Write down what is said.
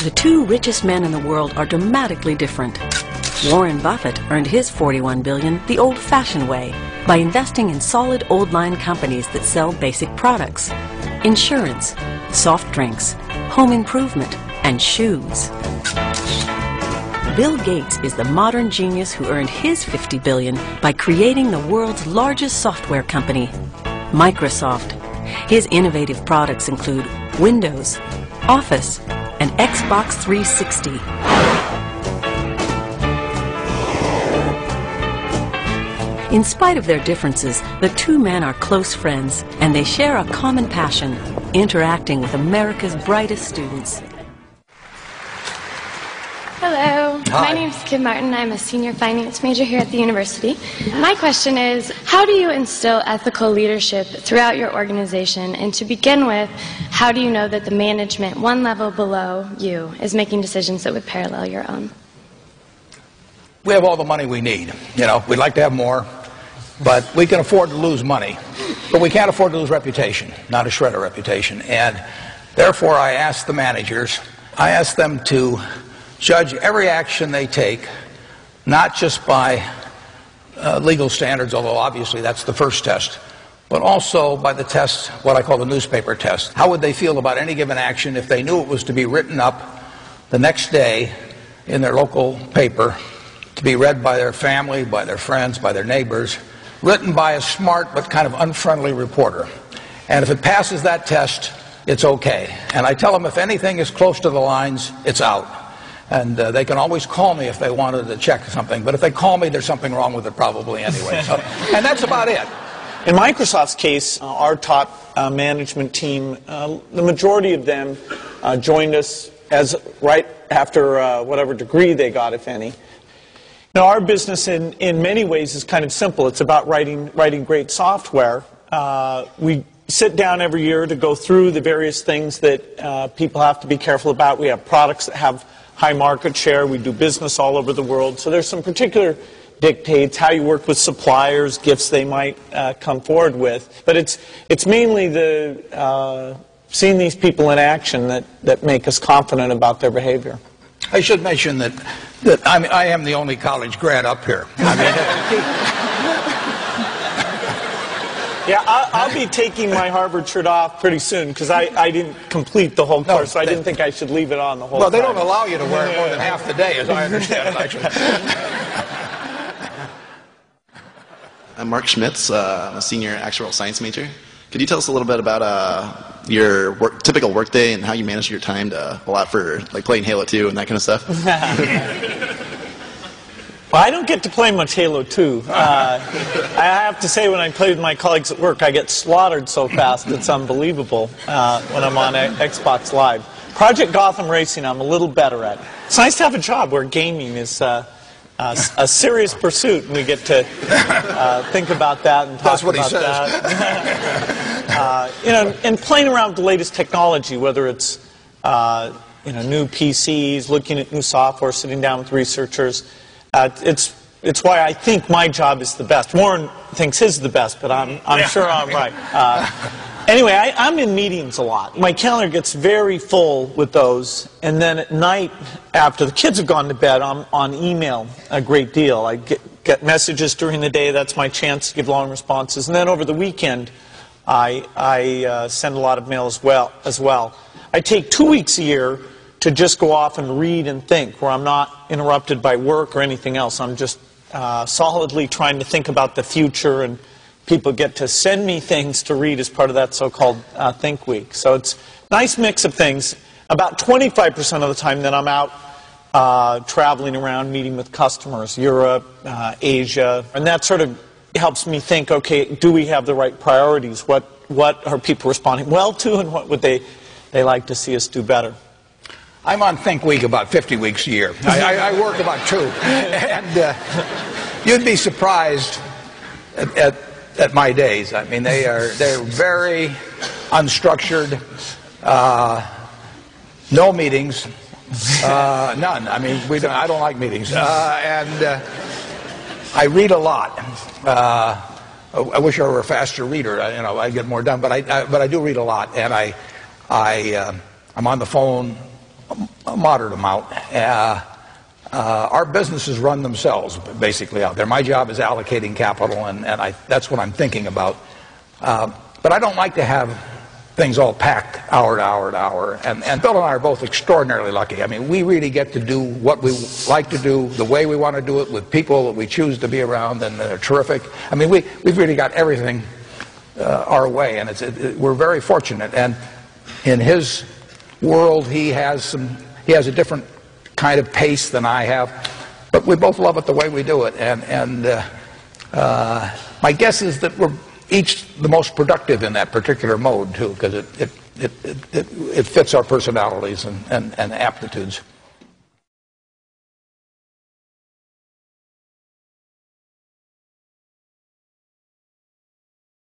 The two richest men in the world are dramatically different. Warren Buffett earned his $41 billion the old-fashioned way, by investing in solid old-line companies that sell basic products: insurance, soft drinks, home improvement, and shoes. Bill Gates is the modern genius who earned his $50 billion by creating the world's largest software company, Microsoft. His innovative products include Windows, Office, and Xbox 360. In spite of their differences, the two men are close friends, and they share a common passion: interacting with America's brightest students. Hello, Hi. my name's Kim Martin. I'm a senior finance major here at the university. My question is, how do you instill ethical leadership throughout your organization? And to begin with, how do you know that the management one level below you is making decisions that would parallel your own? We have all the money we need. You know, we'd like to have more, but we can afford to lose money. But we can't afford to lose reputation, not a shred of reputation. And therefore, I ask the managers, I ask them to judge every action they take, not just by legal standards, although obviously that's the first test, but also by the test, what I call the newspaper test. How would they feel about any given action if they knew it was to be written up the next day in their local paper, to be read by their family, by their friends, by their neighbors, written by a smart but kind of unfriendly reporter? And if it passes that test, it's okay. And I tell them if anything is close to the lines, it's out. And they can always call me if they wanted to check something. But if they call me, there's something wrong with it probably anyway. So, and that's about it. In Microsoft's case, our top management team, the majority of them joined us as right after whatever degree they got, if any. Now, our business in many ways is kind of simple. It's about writing great software. We sit down every year to go through the various things that people have to be careful about. We have products that have high market share. We do business all over the world. So there's some particular dictates, how you work with suppliers, gifts they might come forward with. But it's mainly the seeing these people in action that make us confident about their behavior. I should mention that I am the only college grad up here. Yeah, I'll be taking my Harvard shirt off pretty soon because I didn't complete the whole course, so I didn't think I should leave it on the whole time. Well, they don't allow you to wear it more than half the day, as I understand it, actually. I'm Mark Schmitz. I'm a senior actuarial science major. Could you tell us a little bit about your typical workday and how you manage your time to allow for like playing Halo 2 and that kind of stuff? Well, I don't get to play much Halo 2. I have to say, when I play with my colleagues at work, I get slaughtered so fast it's unbelievable when I'm on Xbox Live. Project Gotham Racing, I'm a little better at. It's nice to have a job where gaming is a serious pursuit, and we get to think about that and talk about that. You know, and playing around with the latest technology, whether it's new PCs, looking at new software, sitting down with researchers. It's why I think my job is the best. Warren thinks his is the best, but I'm sure I'm right. Anyway, I'm in meetings a lot. My calendar gets very full with those, and then at night, after the kids have gone to bed, I'm on email a great deal. I get messages during the day. That's my chance to give long responses. And then over the weekend, I send a lot of mail as well. I take 2 weeks a year to just go off and read and think, where I'm not interrupted by work or anything else. I'm just solidly trying to think about the future, and people get to send me things to read as part of that so-called Think Week. So it's a nice mix of things. About 25% of the time that I'm out traveling around, meeting with customers, Europe, Asia, and that sort of helps me think, okay, do we have the right priorities? What are people responding well to, and what would they like to see us do better? I'm on Think Week about 50 weeks a year. I work about 2. And you'd be surprised at my days. I mean, they're very unstructured, no meetings, none. I mean, I don't like meetings. And I read a lot. I wish I were a faster reader. I'd get more done. But I do read a lot, and I'm on the phone a moderate amount. Our businesses run themselves, basically, out there. My job is allocating capital, and that's what I'm thinking about. But I don't like to have things all packed hour to hour to hour. And Bill and I are both extraordinarily lucky. I mean, we really get to do what we like to do, the way we want to do it, with people that we choose to be around, and they're terrific. I mean, we've really got everything our way, and we're very fortunate. And in his world, he has a different kind of pace than I have, but we both love it the way we do it. And my guess is that we're each the most productive in that particular mode too, because it fits our personalities and aptitudes.